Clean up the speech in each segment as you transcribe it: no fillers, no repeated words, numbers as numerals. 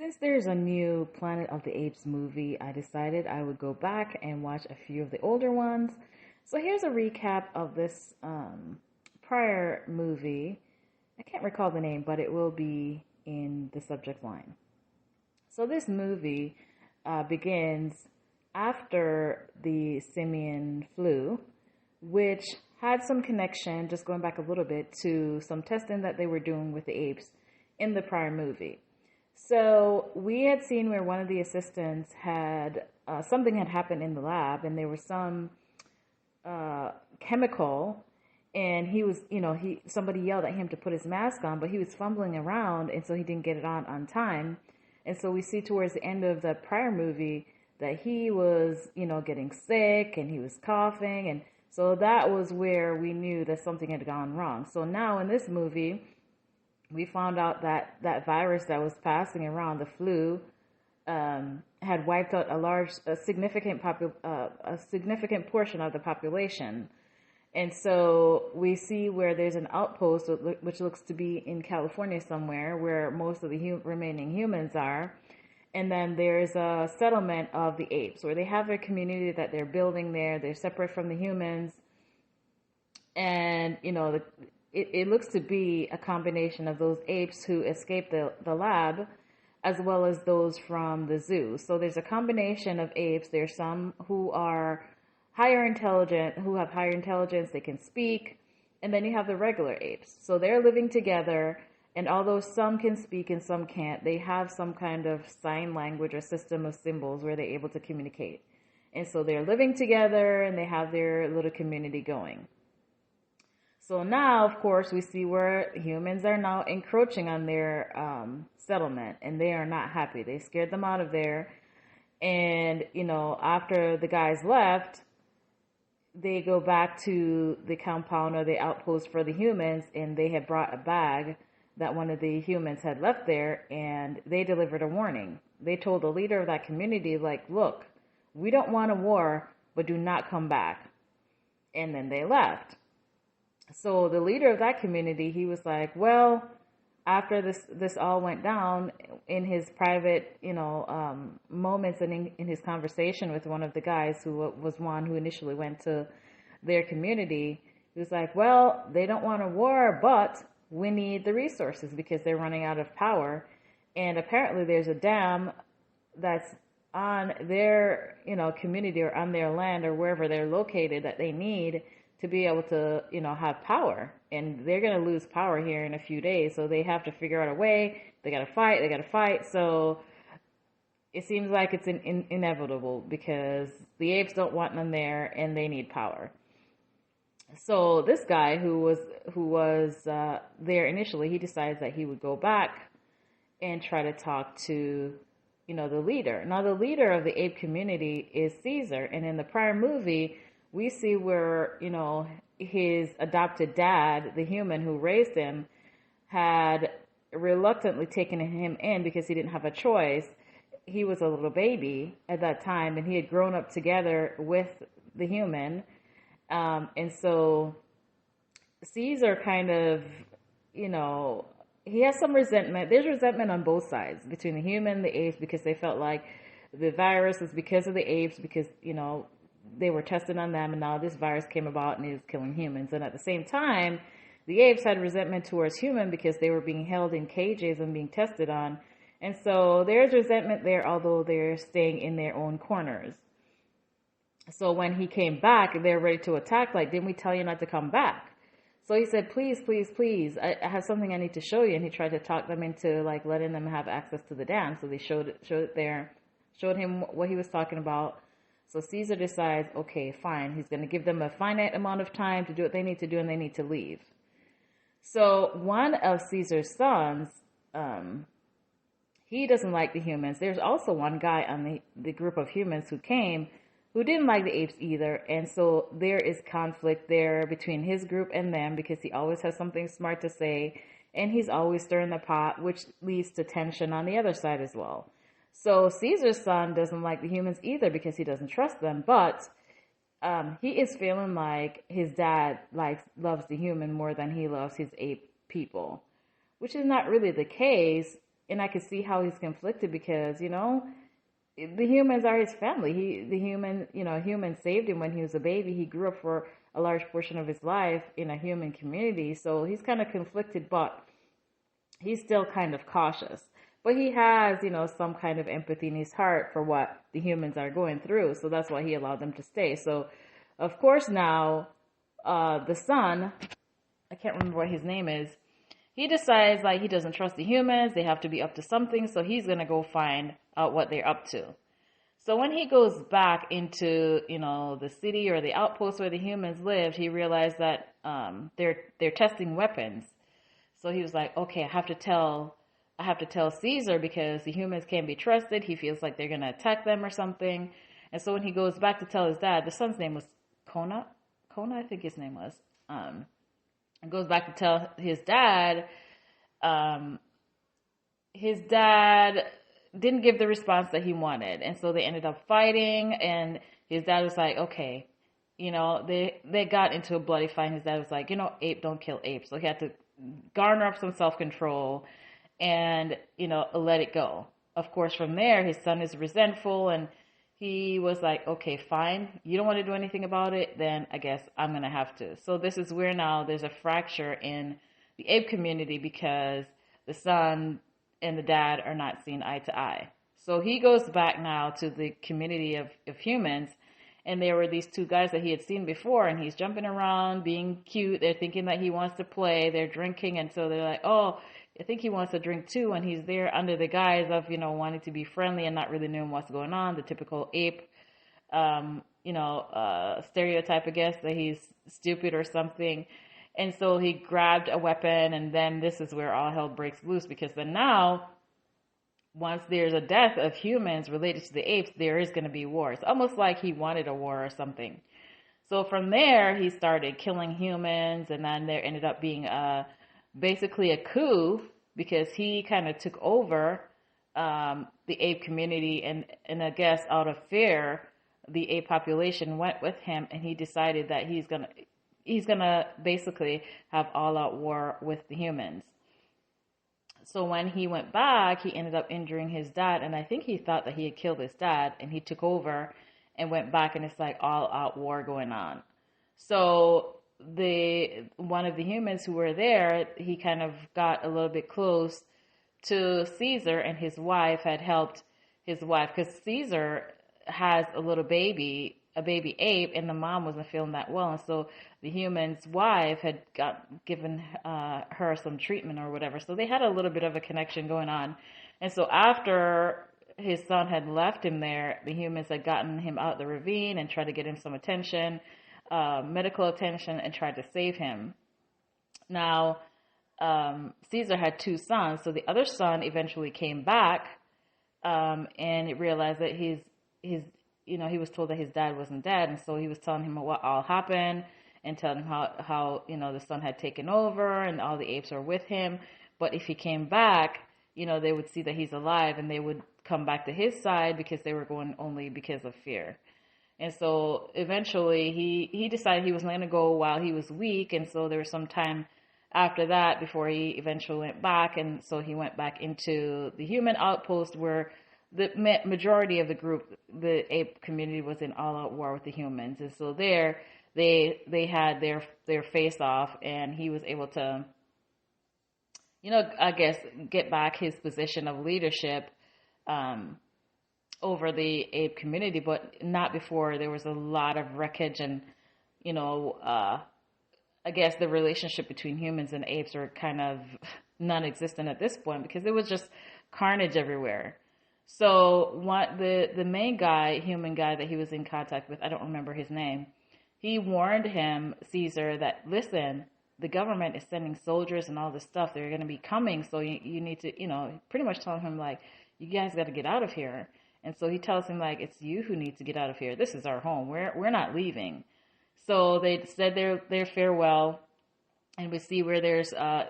Since there's a new Planet of the Apes movie, I decided I would go back and watch a few of the older ones. So here's a recap of this prior movie. I can't recall the name, but it will be in the subject line. So this movie begins after the Simian flu, which had some connection, just going back a little bit, to some testing that they were doing with the apes in the prior movie. So we had seen where one of the assistants had something had happened in the lab, and there was some chemical, and he was, somebody yelled at him to put his mask on, but he was fumbling around, and so he didn't get it on time. And so we see towards the end of the prior movie that he was, getting sick, and he was coughing, and so that was where we knew that something had gone wrong. So now in this movie, we found out that that virus that was passing around, the flu, had wiped out a significant portion of the population. And so we see where there's an outpost, which looks to be in California somewhere, where most of the remaining humans are. And then there's a settlement of the apes, where they have a community that they're building there. They're separate from the humans. And, it looks to be a combination of those apes who escaped the lab, as well as those from the zoo. So there's a combination of apes. There's some who are who have higher intelligence, they can speak, and then you have the regular apes. So they're living together, and although some can speak and some can't, they have some kind of sign language or system of symbols where they're able to communicate. And so they're living together, and they have their little community going. So now, of course, we see where humans are now encroaching on their settlement, and they are not happy. They scared them out of there. And, after the guys left, they go back to the compound or the outpost for the humans, and they had brought a bag that one of the humans had left there, and they delivered a warning. They told the leader of that community, look, we don't want a war, but do not come back. And then they left. So the leader of that community, he was like, well, after this all went down, in his private, moments and in his conversation with one of the guys who was one who initially went to their community, he was like, well, they don't want a war, but we need the resources because they're running out of power. And apparently there's a dam that's on their, community or on their land or wherever they're located that they need to be able to, have power. And they're going to lose power here in a few days. So they have to figure out a way. They got to fight. So it seems like it's inevitable because the apes don't want them there and they need power. So this guy who was there initially, he decides that he would go back and try to talk to, the leader. Now, the leader of the ape community is Caesar. And in the prior movie, we see where, his adopted dad, the human who raised him, had reluctantly taken him in because he didn't have a choice. He was a little baby at that time, and he had grown up together with the human. And so Caesar kind of, he has some resentment. There's resentment on both sides between the human and the apes because they felt like the virus was because of the apes because, they were tested on them, and now this virus came about and it was killing humans. And at the same time, the apes had resentment towards humans because they were being held in cages and being tested on. And so there's resentment there, although they're staying in their own corners. So when he came back, they're ready to attack. Didn't we tell you not to come back? So he said, please, I have something I need to show you. And he tried to talk them into letting them have access to the dam. So they showed him what he was talking about. So Caesar decides, okay, fine. He's going to give them a finite amount of time to do what they need to do, and they need to leave. So one of Caesar's sons, he doesn't like the humans. There's also one guy on the group of humans who came who didn't like the apes either. And so there is conflict there between his group and them because he always has something smart to say, and he's always stirring the pot, which leads to tension on the other side as well. So Caesar's son doesn't like the humans either because he doesn't trust them, but he is feeling like his dad loves the human more than he loves his ape people, which is not really the case. and I could see how he's conflicted because, the humans are his family. Human saved him when he was a baby. He grew up for a large portion of his life in a human community. So he's kind of conflicted, but he's still kind of cautious. But he has, some kind of empathy in his heart for what the humans are going through. So that's why he allowed them to stay. So, of course, now the son, I can't remember what his name is, he decides like he doesn't trust the humans. They have to be up to something. So he's going to go find out what they're up to. So when he goes back into, the city or the outpost where the humans lived, he realized that they're testing weapons. So he was like, okay, I have to tell Caesar because the humans can't be trusted. He feels like they're going to attack them or something. And so when he goes back to tell his dad, the son's name was Kona, I think his name was, and goes back to tell his dad, didn't give the response that he wanted. And so they ended up fighting, and his dad was like, okay, they got into a bloody fight. His dad was like, ape don't kill ape. So he had to garner up some self-control and, let it go. Of course, from there, his son is resentful, and he was like, okay, fine. You don't want to do anything about it, then I guess I'm going to have to. So this is where now there's a fracture in the ape community because the son and the dad are not seeing eye to eye. So he goes back now to the community of humans, and there were these two guys that he had seen before, and he's jumping around, being cute. They're thinking that he wants to play. They're drinking, and so they're like, oh, I think he wants to drink too, and he's there under the guise of, wanting to be friendly and not really knowing what's going on, the typical ape, stereotype, I guess, that he's stupid or something. And so he grabbed a weapon, and then this is where all hell breaks loose, because then now, once there's a death of humans related to the apes, there is going to be war. It's almost like he wanted a war or something. So from there, he started killing humans, and then there ended up being basically a coup, because he kind of took over the ape community, and I guess out of fear, the ape population went with him, and he decided that he's gonna basically have all-out war with the humans. So when he went back, he ended up injuring his dad, and I think he thought that he had killed his dad, and he took over and went back, and it's like all-out war going on. So one of the humans who were there, he kind of got a little bit close to Caesar, and his wife had helped his wife, because Caesar has a baby ape, and the mom wasn't feeling that well, and so the human's wife had given her some treatment or whatever, so they had a little bit of a connection going on. And so after his son had left him there, the humans had gotten him out the ravine and tried to get him some attention, medical attention, and tried to save him. Now, Caesar had two sons, so the other son eventually came back, and he realized that he was told that his dad wasn't dead, and so he was telling him what all happened, and telling him how the son had taken over, and all the apes were with him. But if he came back, they would see that he's alive, and they would come back to his side, because they were going only because of fear. And so eventually he decided he was going to go while he was weak. And so there was some time after that before he eventually went back. And so he went back into the human outpost, where the majority of the group, the ape community, was in all-out war with the humans. And so there they had their face off, and he was able to, I guess, get back his position of leadership over the ape community, but not before there was a lot of wreckage, and I guess the relationship between humans and apes are kind of non-existent at this point, because it was just carnage everywhere. So the main guy, human guy that he was in contact with, I don't remember his name, he warned him, Caesar, that, listen, the government is sending soldiers and all this stuff. They're going to be coming, so you need to, pretty much telling him, like, you guys got to get out of here. And so he tells him, like, it's you who need to get out of here. This is our home. We're not leaving. So they said their farewell, and we see where there's a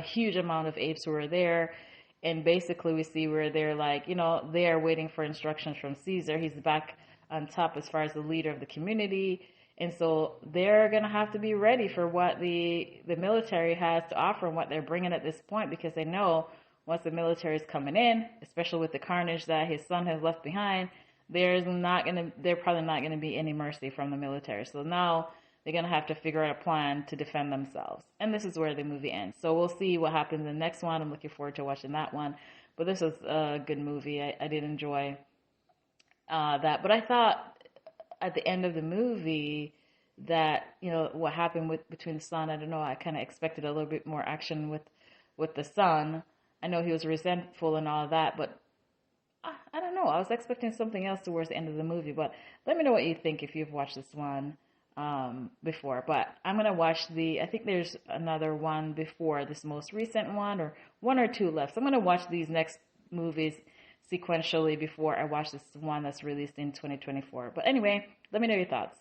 huge amount of apes who are there. And basically we see where they're like, they're waiting for instructions from Caesar. He's back on top as far as the leader of the community. And so they're going to have to be ready for what the military has to offer and what they're bringing at this point, because they know once the military is coming in, especially with the carnage that his son has left behind, there's probably not going to be any mercy from the military. So now they're going to have to figure out a plan to defend themselves. And this is where the movie ends. So we'll see what happens in the next one. I'm looking forward to watching that one. But this was a good movie. I did enjoy that. But I thought at the end of the movie that, what happened between the son, I don't know, I kind of expected a little bit more action with the son. I know he was resentful and all of that, but I don't know. I was expecting something else towards the end of the movie. But let me know what you think if you've watched this one before. But I'm going to watch I think there's another one before this most recent one, or one or two left. So I'm going to watch these next movies sequentially before I watch this one that's released in 2024. But anyway, let me know your thoughts.